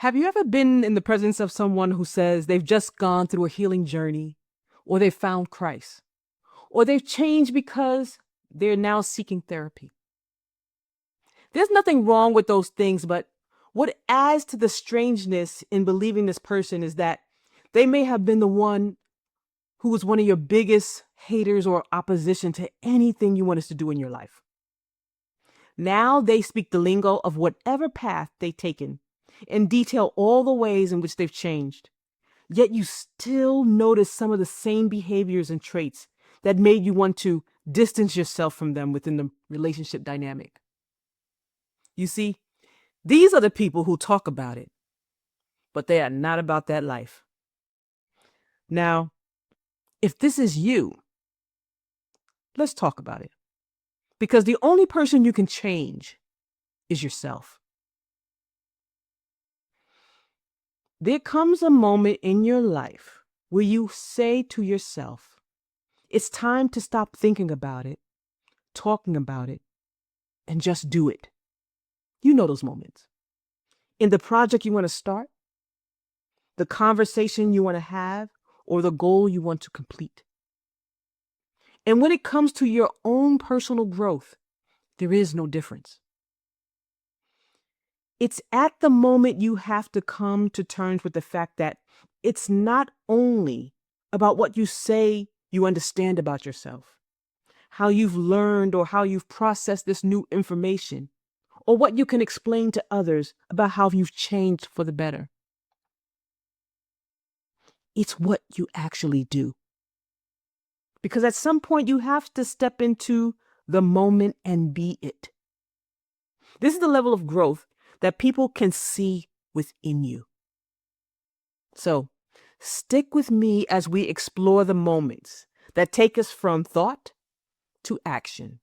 Have you ever been in the presence of someone who says they've just gone through a healing journey, or they've found Christ, or they've changed because they're now seeking therapy? There's nothing wrong with those things, but what adds to the strangeness in believing this person is that they may have been the one who was one of your biggest haters or opposition to anything you wanted to do in your life. Now they speak the lingo of whatever path they've taken and detail all the ways in which they've changed. Yet you still notice some of the same behaviors and traits that made you want to distance yourself from them within the relationship dynamic. You see, these are the people who talk about it, but they are not about that life. Now, if this is you, let's talk about it. Because the only person you can change is yourself. There comes a moment in your life where you say to yourself, it's time to stop thinking about it, talking about it, and just do it. You know those moments. In the project you want to start, the conversation you want to have, or the goal you want to complete. And when it comes to your own personal growth, there is no difference. It's at the moment you have to come to terms with the fact that it's not only about what you say you understand about yourself, how you've learned or how you've processed this new information, or what you can explain to others about how you've changed for the better. It's what you actually do. Because at some point you have to step into the moment and be it. This is the level of growth that people can see within you. So, stick with me as we explore the moments that take us from thought to action,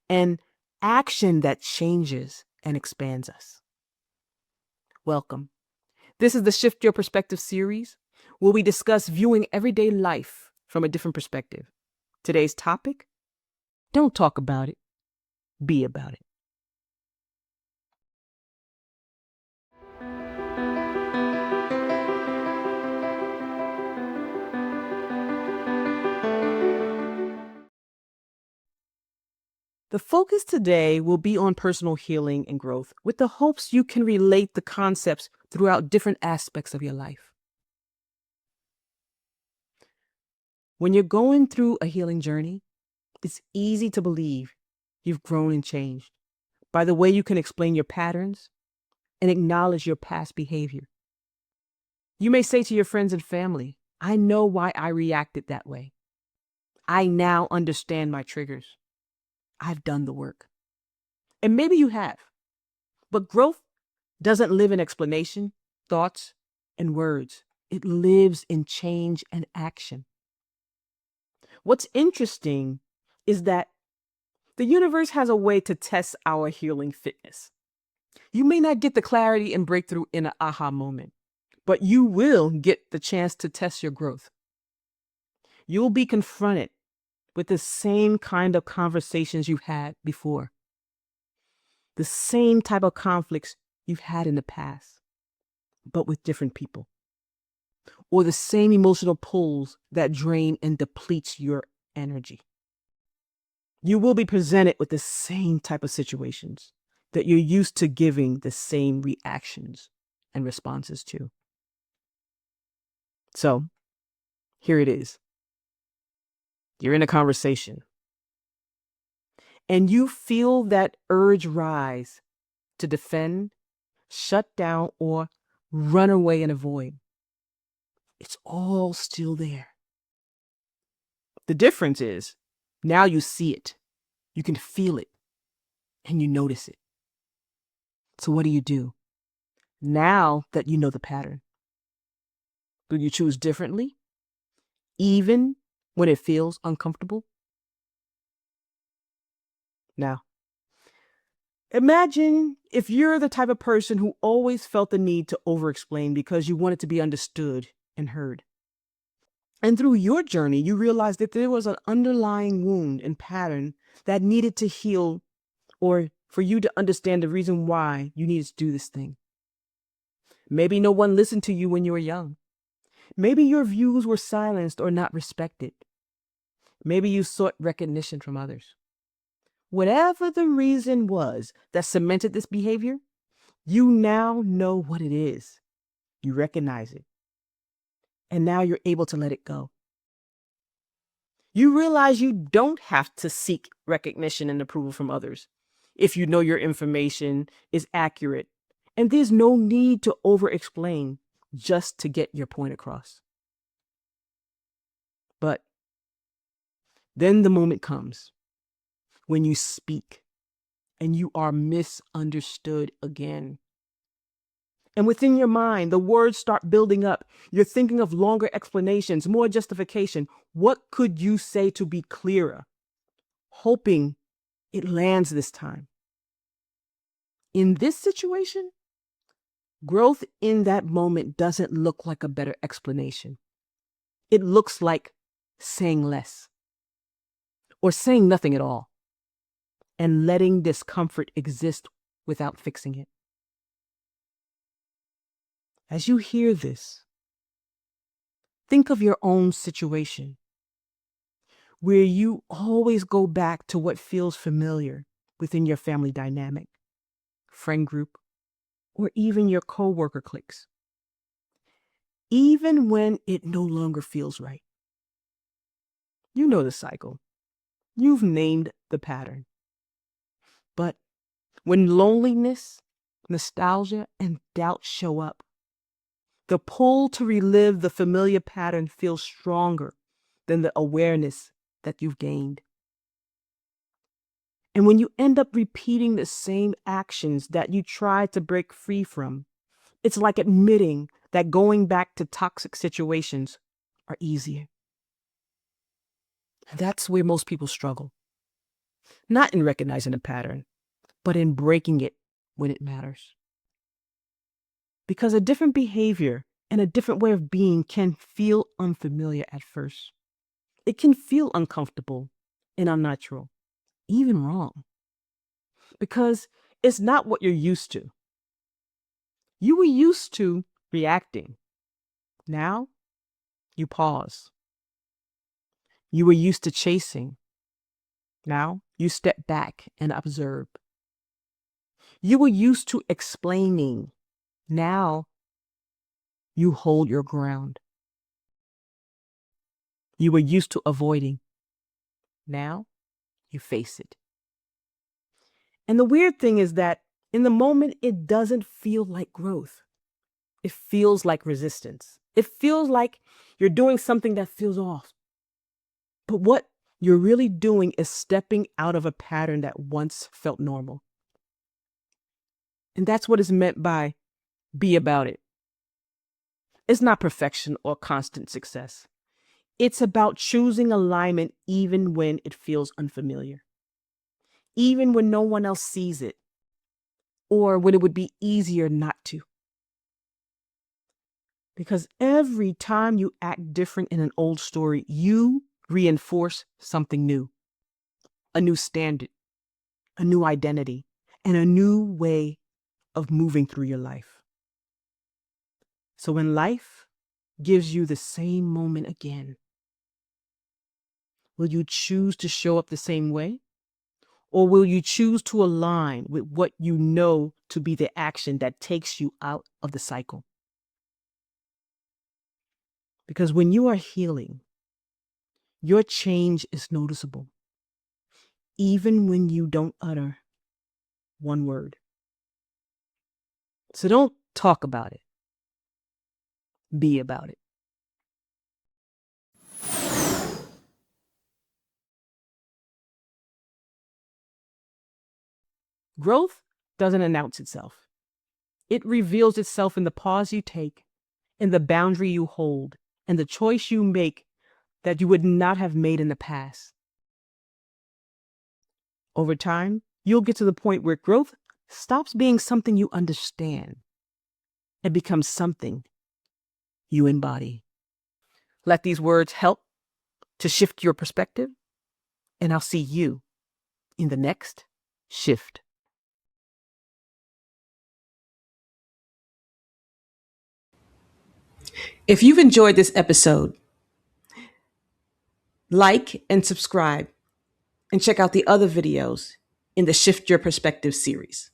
and action that changes and expands us. Welcome. This is the Shift Your Perspective series, where we discuss viewing everyday life from a different perspective. Today's topic: don't talk about it, be about it. The focus today will be on personal healing and growth, with the hopes you can relate the concepts throughout different aspects of your life. When you're going through a healing journey, it's easy to believe you've grown and changed by the way you can explain your patterns and acknowledge your past behavior. You may say to your friends and family, I know why I reacted that way. I now understand my triggers. I've done the work. And maybe you have. But growth doesn't live in explanation, thoughts, and words. It lives in change and action. What's interesting is that the universe has a way to test our healing fitness. You may not get the clarity and breakthrough in an aha moment, but you will get the chance to test your growth. You'll be confronted with the same kind of conversations you've had before, the same type of conflicts you've had in the past, but with different people, or the same emotional pulls that drain and depletes your energy. You will be presented with the same type of situations that you're used to giving the same reactions and responses to. So, here it is. You're in a conversation, and you feel that urge rise to defend, shut down, or run away and avoid. It's all still there. The difference is now you see it, you can feel it, and you notice it. So what do? Now that you know the pattern, do you choose differently, even when it feels uncomfortable? Now, imagine if you're the type of person who always felt the need to over-explain because you wanted to be understood and heard. And through your journey, you realized that there was an underlying wound and pattern that needed to heal, or for you to understand the reason why you needed to do this thing. Maybe no one listened to you when you were young. Maybe your views were silenced or not respected. Maybe you sought recognition from others. Whatever the reason was that cemented this behavior, you now know what it is. You recognize it. And now you're able to let it go. You realize you don't have to seek recognition and approval from others if you know your information is accurate. And there's no need to over-explain just to get your point across. But then the moment comes when you speak and you are misunderstood again. And within your mind, the words start building up. You're thinking of longer explanations, more justification. What could you say to be clearer? Hoping it lands this time. In this situation, growth in that moment doesn't look like a better explanation. It looks like saying less or saying nothing at all and letting discomfort exist without fixing it. As you hear this, think of your own situation where you always go back to what feels familiar within your family dynamic, friend group, or even your coworker cliques, even when it no longer feels right. You know the cycle. You've named the pattern. But when loneliness, nostalgia, and doubt show up, the pull to relive the familiar pattern feels stronger than the awareness that you've gained. And when you end up repeating the same actions that you tried to break free from, it's like admitting that going back to toxic situations are easier. And that's where most people struggle. Not in recognizing a pattern, but in breaking it when it matters. Because a different behavior and a different way of being can feel unfamiliar at first. It can feel uncomfortable and unnatural, even wrong. Because it's not what you're used to. You were used to reacting. Now, you pause. You were used to chasing. Now, you step back and observe. You were used to explaining. Now, you hold your ground. You were used to avoiding. Now, you face it. And the weird thing is that in the moment, it doesn't feel like growth. It feels like resistance. It feels like you're doing something that feels off. But what you're really doing is stepping out of a pattern that once felt normal. And that's what is meant by be about it. It's not perfection or constant success. It's about choosing alignment even when it feels unfamiliar, even when no one else sees it, or when it would be easier not to. Because every time you act different in an old story, you reinforce something new, a new standard, a new identity, and a new way of moving through your life. So when life gives you the same moment again, will you choose to show up the same way? Or will you choose to align with what you know to be the action that takes you out of the cycle? Because when you are healing, your change is noticeable, even when you don't utter one word. So don't talk about it. Be about it. Growth doesn't announce itself. It reveals itself in the pause you take, in the boundary you hold, and the choice you make that you would not have made in the past. Over time, you'll get to the point where growth stops being something you understand and becomes something you embody. Let these words help to shift your perspective, and I'll see you in the next shift. If you've enjoyed this episode, like and subscribe and check out the other videos in the Shift Your Perspective series.